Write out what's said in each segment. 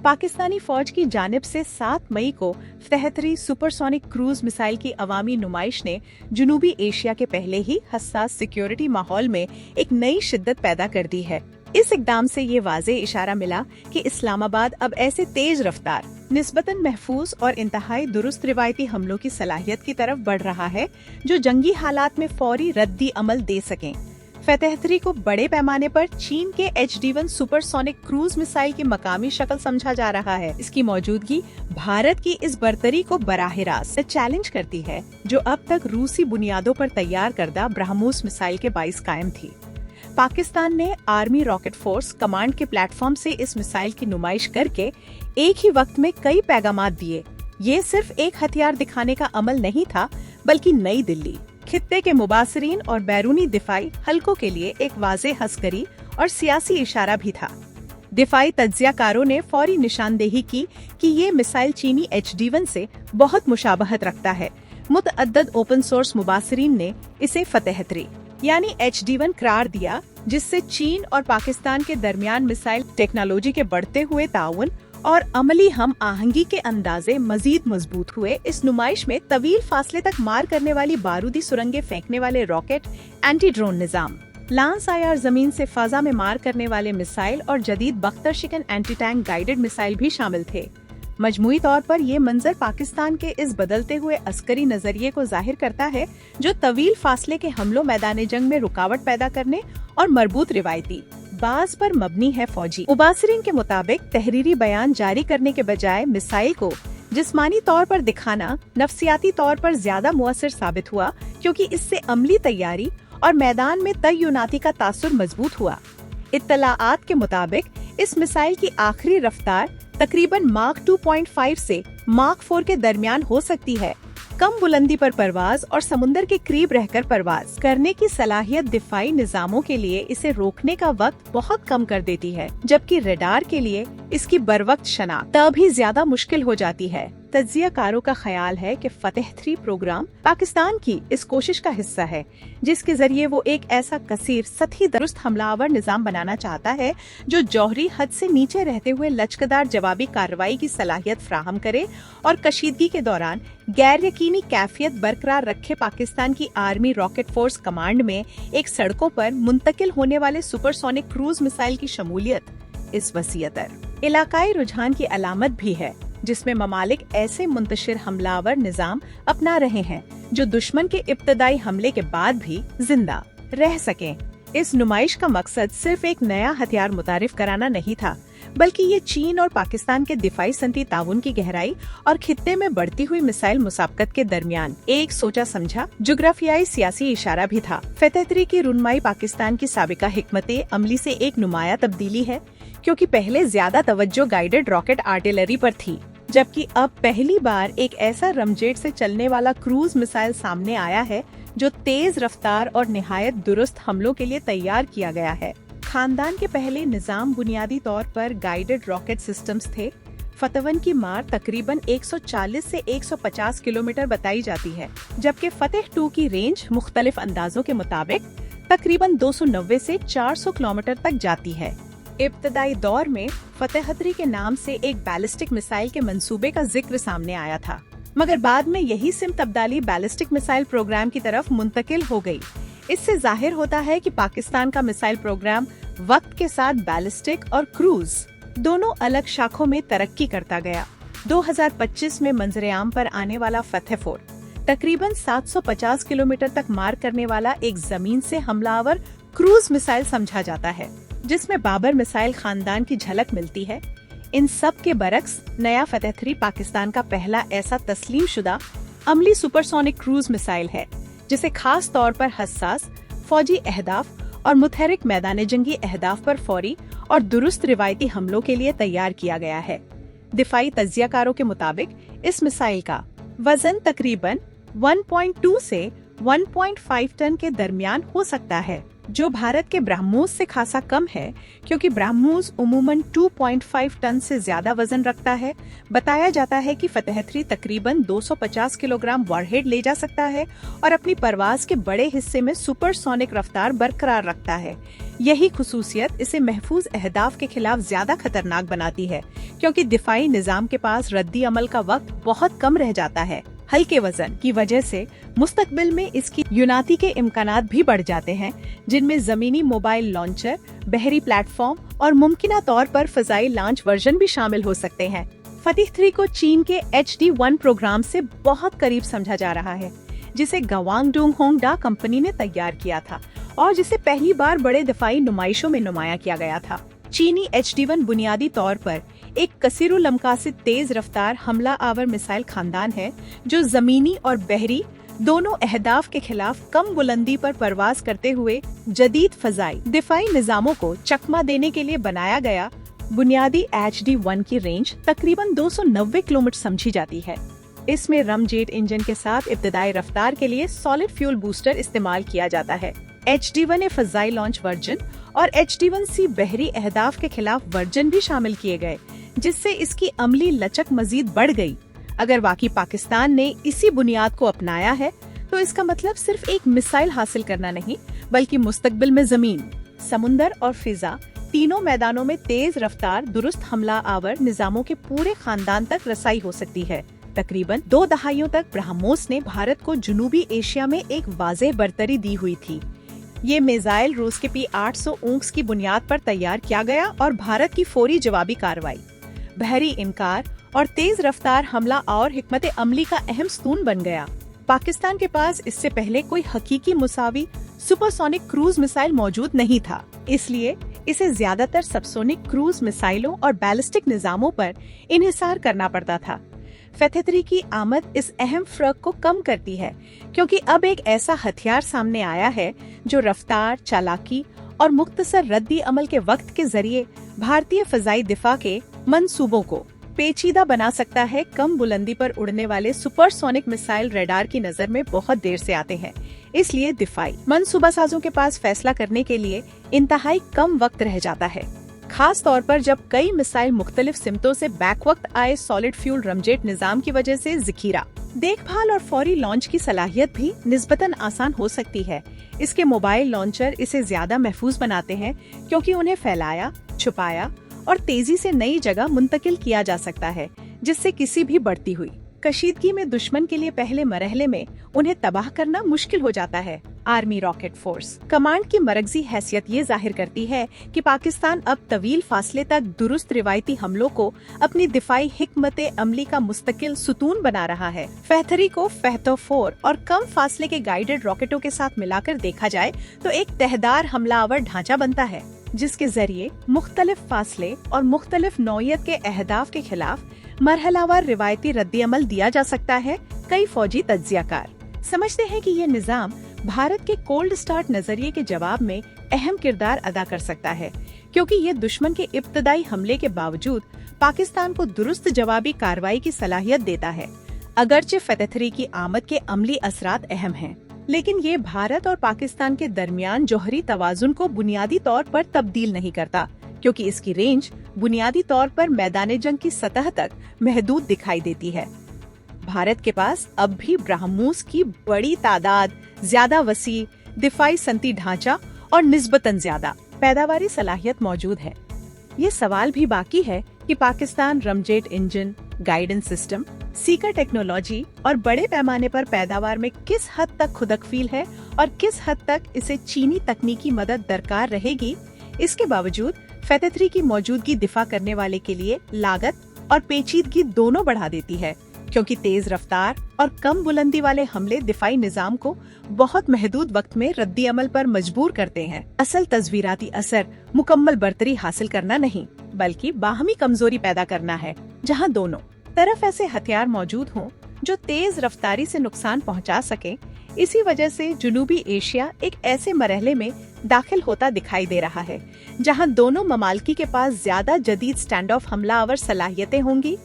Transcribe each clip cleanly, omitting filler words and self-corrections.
पाकिस्तानी फौज की जानिब से 7 मई को फतह-3 सुपरसोनिक क्रूज मिसाइल की अवामी नुमाइश ने जनूबी एशिया के पहले ही हसास सिक्योरिटी माहौल में एक नई शिद्दत पैदा कर दी है। इस इकदाम से ये वाज़े इशारा मिला कि इस्लामाबाद अब ऐसे तेज रफ्तार, निस्बतन महफूज और इंतहाई दुरुस्त रिवायती हमलों की सलाहियत की तरफ बढ़ रहा है जो जंगी हालात में फौरी रद्दी अमल दे सकें। फतह-3 को बड़े पैमाने पर चीन के HD-1 सुपरसोनिक क्रूज मिसाइल की मकामी शक्ल समझा जा रहा है। इसकी मौजूदगी भारत की इस बरतरी को बराह रास्त चैलेंज करती है जो अब तक रूसी बुनियादों पर तैयार करदा ब्रह्मोस मिसाइल के बाइस कायम थी। पाकिस्तान ने आर्मी रॉकेट फोर्स कमांड के प्लेटफॉर्म से इस मिसाइल की नुमाइश करके एक ही वक्त में कई पैगामात दिए। ये सिर्फ एक हथियार दिखाने का अमल नहीं था, बल्कि नई दिल्ली, खित्ते के मुबासरीन और बैरूनी दिफाई हलकों के लिए एक वाज़े हस्करी और सियासी इशारा भी था। दिफाई तज्जियाकारों ने फौरी निशानदेही की कि ये मिसाइल चीनी HD-1 से बहुत मुशाबहत रखता है। मुतअद्दद ओपन सोर्स मुबासरीन ने इसे फतह-3 यानी HD-1 करार दिया, जिससे चीन और पाकिस्तान के दरमियान मिसाइल टेक्नोलॉजी के बढ़ते हुए ताउन और अमली हम आहंगी के अंदाजे मजीद मजबूत हुए। इस नुमाइश में तवील फासले तक मार करने वाली बारूदी सुरंगें फेंकने वाले रॉकेट, एंटी ड्रोन निजाम, लांस IR जमीन से फाजा में मार करने वाले मिसाइल और जदीद बख्तर शिकन एंटी टैंक गाइडेड मिसाइल भी शामिल थे। मजमूई तौर पर ये मंजर पाकिस्तान के इस बदलते हुए अस्करी नजरिए को जाहिर करता है जो तवील फासले के हमलों मैदान जंग में रुकावट पैदा करने और मरबूत रिवायती बाज पर मबनी है। फौजी मुबासरीन के मुताबिक तहरीरी बयान जारी करने के बजाय मिसाइल को जिस्मानी तौर पर दिखाना नफ्सियाती तौर पर ज्यादा मुअस्सर साबित हुआ, क्योंकि इससे अमली तैयारी और मैदान में तय्युनाती का तासुर मजबूत हुआ। इत्तलाआत के मुताबिक इस मिसाइल की आखिरी रफ्तार तकरीबन माक 2.5 से माक 4 के दरमियान हो सकती है। कम बुलंदी पर परवाज और समुंदर के करीब रहकर परवाज करने की सलाहियत दिफाई निजामों के लिए इसे रोकने का वक्त बहुत कम कर देती है, जबकि रडार के लिए इसकी बरवक्त शनाख्त तभी ज्यादा मुश्किल हो जाती है। तज्जियाकारों का ख्याल है कि फतह-3 प्रोग्राम पाकिस्तान की इस कोशिश का हिस्सा है, जिसके जरिए वो एक ऐसा कसीर सतही दुरुस्त हमलावर निजाम बनाना चाहता है जो जौहरी हद से नीचे रहते हुए लचकदार जवाबी कार्रवाई की सलाहियत फ्राहम करे और कशीदगी के दौरान गैर यकीनी कैफियत बरकरार रखे। पाकिस्तान की आर्मी रॉकेट फोर्स कमांड में एक सड़कों पर मुंतकिल होने वाले सुपरसोनिक क्रूज मिसाइल की शमूलियत इस वसीयतर इलाकाई रुझान की अलामत भी है, जिसमें ममालिक ऐसे मुंतशिर हमलावर निजाम अपना रहे हैं जो दुश्मन के इब्तदाई हमले के बाद भी जिंदा रह सकें। इस नुमाइश का मकसद सिर्फ एक नया हथियार मुतारिफ कराना नहीं था, बल्कि ये चीन और पाकिस्तान के दिफाई सनती ताउन की गहराई और खित्ते में बढ़ती हुई मिसाइल मुसाबकत के दरमियान एक सोचा समझा जुग्राफियाई सियासी इशारा भी था। फतह-3 की रुनमाई पाकिस्तान की साबिका हिकमत अमली से एक नुमाया तब्दीली है, क्योंकि पहले ज्यादा तवज्जो गाइडेड रॉकेट आर्टिलरी पर थी, जबकि अब पहली बार एक ऐसा रमजेट से चलने वाला क्रूज मिसाइल सामने आया है जो तेज रफ्तार और निहायत दुरुस्त हमलों के लिए तैयार किया गया है। खानदान के पहले निजाम बुनियादी तौर पर गाइडेड रॉकेट सिस्टम्स थे। फतह-1 की मार तकरीबन 140 से 150 किलोमीटर बताई जाती है, जबकि फतह-2 की रेंज मुख्तलिफ अंदाजों के मुताबिक तकरीबन 290 से 400 किलोमीटर तक जाती है। इब्तदाई दौर में फतह-3 के नाम से एक बैलिस्टिक मिसाइल के मंसूबे का जिक्र सामने आया था, मगर बाद में यही सिम तब्दाली बैलिस्टिक मिसाइल प्रोग्राम की तरफ मुंतकिल हो गई। इससे जाहिर होता है कि पाकिस्तान का मिसाइल प्रोग्राम वक्त के साथ बैलिस्टिक और क्रूज दोनों अलग शाखों में तरक्की करता गया। 2025 में मंजर-ए-आम पर आने वाला फतह-4 तकरीबन 750 किलोमीटर तक मार करने वाला एक जमीन से हमलावर क्रूज मिसाइल समझा जाता है, जिसमें बाबर मिसाइल खानदान की झलक मिलती है। इन सब के बरक्स नया फतह-3 पाकिस्तान का पहला ऐसा तस्लीम शुदा अमली सुपरसोनिक क्रूज मिसाइल है, जिसे खास तौर पर हसास फौजी अहदाफ और मुतहरिक मैदान जंगी अहदाफ पर फौरी और दुरुस्त रिवायती हमलों के लिए तैयार किया गया है। दिफाई तज्जियाकारों के मुताबिक इस मिसाइल का वजन तकरीबन 1.2 से 1.5 टन के दरमियान हो सकता है। जो भारत के ब्रह्मोस से खासा कम है, क्योंकि ब्रह्मोस उमूमन 2.5 टन से ज्यादा वजन रखता है। बताया जाता है कि फतेह 3 तकरीबन 250 किलोग्राम वॉरहेड ले जा सकता है और अपनी परवाज के बड़े हिस्से में सुपरसोनिक रफ्तार बरकरार रखता है। यही खुसूसियत इसे महफूज अहदाफ के खिलाफ ज्यादा खतरनाक बनाती है, क्योंकि दिफाई निजाम के पास रद्दी अमल का वक्त बहुत कम रह जाता है। हल्के वजन की वजह से मुस्तकबिल में इसकी युनाती के इम्कानात भी बढ़ जाते हैं, जिनमें जमीनी मोबाइल लॉन्चर, बहरी प्लेटफॉर्म और मुमकिना तौर पर फजाई लॉन्च वर्जन भी शामिल हो सकते हैं। फतेह 3 को चीन के HD-1 प्रोग्राम से बहुत करीब समझा जा रहा है, जिसे गवांगडोंग होंगडा कंपनी ने तैयार किया था और जिसे पहली बार बड़े दिफाई नुमाइशों में नुमाया किया गया था। चीनी HD-1 बुनियादी तौर पर एक कसीरुल लमकासिद तेज रफ्तार हमला आवर मिसाइल खानदान है, जो जमीनी और बहरी दोनों अहदाफ के खिलाफ कम बुलंदी पर परवाज करते हुए जदीद फजाई दिफाई निजामों को चकमा देने के लिए बनाया गया। बुनियादी HD-1 की रेंज तकरीबन 290 किलोमीटर समझी जाती है। इसमें रमजेट इंजन के साथ इब्तदाई रफ्तार के लिए सॉलिड फ्यूल बूस्टर इस्तेमाल किया जाता है। HD-1A फजाई लॉन्च वर्जन और HD-1C बहरी अहदाफ के खिलाफ वर्जन भी शामिल किए गए, जिससे इसकी अमली लचक मजीद बढ़ गई। अगर वाकई पाकिस्तान ने इसी बुनियाद को अपनाया है, तो इसका मतलब सिर्फ एक मिसाइल हासिल करना नहीं, बल्कि मुस्तकबिल में जमीन, समुंदर और फिजा तीनों मैदानों में तेज रफ्तार दुरुस्त हमला आवर निजामों के पूरे खानदान तक रसाई हो सकती है। तकरीबन 2 दहाइयों तक ब्रह्मोस ने भारत को जनूबी एशिया में एक वाज़ेह बरतरी दी हुई थी। ये मिसाइल रूस के P-800 ऊंक्स की बुनियाद पर तैयार किया गया और भारत की फौरी जवाबी कार्रवाई, बहरी इनकार और तेज रफ्तार हमला और हिकमत अमली का अहम स्तून बन गया। पाकिस्तान के पास इससे पहले कोई हकीकी मुसावी सुपरसोनिक क्रूज मिसाइल मौजूद नहीं था, इसलिए इसे ज्यादातर सबसोनिक क्रूज मिसाइलों और बैलिस्टिक निजामों पर इन्हिसार करना पड़ता था। फतेह 3 की आमद इस अहम फर्क को कम करती है, क्योंकि अब एक ऐसा हथियार सामने आया है जो रफ्तार, चालाकी और मुख्तसर रद्दी अमल के वक्त के जरिए भारतीय फजाई दिफा के मंसूबों को पेचीदा बना सकता है। कम बुलंदी पर उड़ने वाले सुपरसोनिक मिसाइल रडार की नजर में बहुत देर से आते हैं, इसलिए दिफाई मंसूबा साजों के पास फैसला करने के लिए इंतहाई कम वक्त रह जाता है, खास तौर पर जब कई मिसाइल मुख्तलिफ सिमतों से बैक वक्त आए सॉलिड फ्यूल रमजेट निजाम की वजह से ज़खीरा, देखभाल और फौरी लॉन्च की सलाहियत भी निस्बतन आसान हो सकती है। इसके मोबाइल लॉन्चर इसे ज्यादा महफूज बनाते हैं, क्योंकि उन्हें फैलाया, छुपाया और तेजी से नई जगह मुंतकिल किया जा सकता है, जिससे किसी भी बढ़ती हुई कशीदगी में दुश्मन के लिए पहले मरहले में उन्हें तबाह करना मुश्किल हो जाता है। आर्मी रॉकेट फोर्स कमांड की मरकजी हैसियत ये जाहिर करती है कि पाकिस्तान अब तवील फासले तक दुरुस्त रिवायती हमलों को अपनी दिफाई हिकमत अमली का मुस्तकिल सुतून बना रहा है। फतेह 3 को फतेह 4 और कम फासले के गाइडेड रॉकेटों के साथ मिलाकर देखा जाए तो एक तहदार हमलावर ढांचा बनता है, जिसके जरिए मुख्तलिफ फासले और मुख्तलिफ नौइयत के अहदाफ के खिलाफ मरहलावार रिवायती रद्दी अमल दिया जा सकता है। कई फौजी तज्जियाकार समझते हैं कि ये निजाम भारत के कोल्ड स्टार्ट नजरिए के जवाब में अहम किरदार अदा कर सकता है, क्योंकि ये दुश्मन के इब्तदाई हमले के बावजूद पाकिस्तान को दुरुस्त जवाबी कार्रवाई की सलाहियत देता है। अगरचे फतेह 3 की आमद के अमली असरात अहम हैं, लेकिन ये भारत और पाकिस्तान के दरमियान जौहरी तवाजुन को बुनियादी तौर पर तब्दील नहीं करता, क्योंकि इसकी रेंज बुनियादी तौर पर मैदान जंग की सतह तक महदूद दिखाई देती है। भारत के पास अब भी ब्रह्मोस की बड़ी तादाद, ज्यादा वसी दिफाई संती ढांचा और निस्बतन ज्यादा पैदावारी सलाहियत मौजूद है। ये सवाल भी बाकी है कि Pakistan ramjet engine, guidance system, seeker technology और बड़े पैमाने पर पैदावार में किस हद तक खुदकफील है और किस हद तक इसे चीनी तकनीकी मदद दरकार रहेगी। इसके बावजूद फतेह 3 की मौजूदगी दिफा करने वाले के लिए लागत और पेचीदगी दोनों बढ़ा देती है, क्योंकि तेज रफ्तार और कम बुलंदी वाले हमले दिफाई निजाम को बहुत महदूद वक्त में रद्दी अमल पर मजबूर करते हैं। असल तस्वीराती असर मुकम्मल बर्तरी हासिल करना नहीं, बल्कि बाहमी कमजोरी पैदा करना है, जहां दोनों तरफ ऐसे हथियार मौजूद हों जो तेज रफ्तारी से नुकसान पहुंचा सके। इसी वजह से जनूबी एशिया एक ऐसे मरहले में दाखिल होता दिखाई दे रहा है, जहां दोनों ममालिकी के पास ज्यादा जदीद स्टैंड ऑफ हमला आवर सलाहियतें होंगी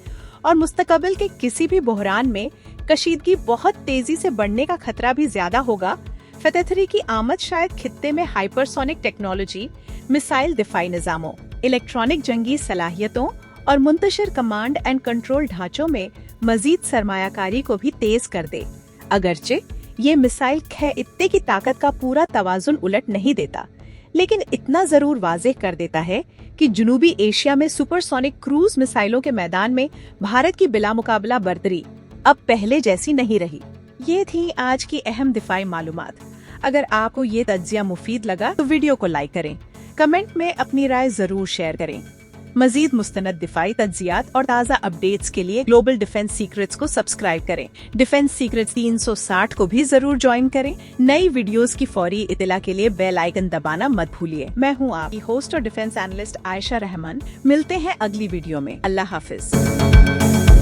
और मुस्तकबिल के किसी भी बहरान में कशीदगी बहुत तेजी से बढ़ने का खतरा भी ज्यादा होगा। फतह 3 की आमद शायद खित्ते में हाइपरसोनिक टेक्नोलॉजी, मिसाइल दिफाई निजामों, इलेक्ट्रॉनिक जंगी सलाहियतों और मुंतशिर कमांड एंड कंट्रोल ढांचों में मजीद सरमायाकारी को भी तेज कर दे। अगरचे ये मिसाइल खित्ते की ताकत का पूरा तवाजुन उलट नहीं देता, लेकिन इतना जरूर वाज़ेह कर देता है कि जनूबी एशिया में सुपरसोनिक क्रूज मिसाइलों के मैदान में भारत की बिलामुकाबला बर्तरी अब पहले जैसी नहीं रही। ये थी आज की अहम दिफाई मालूमात। अगर आपको ये तज्जिया मुफीद लगा तो वीडियो को लाइक करें, कमेंट में अपनी राय जरूर शेयर करें। मजीद मुस्तनद दिफाई तज्जियात और ताज़ा अपडेट्स के लिए ग्लोबल डिफेंस सीक्रेट्स को सब्सक्राइब करें। डिफेंस सीक्रेट्स 360 को भी जरूर ज्वाइन करें। नई वीडियोस की फौरी इत्तला के लिए बेल आइकन दबाना मत भूलिए। मैं हूँ आपकी होस्ट और डिफेंस एनालिस्ट आयशा रहमान। मिलते हैं अगली वीडियो में। अल्लाह हाफिज।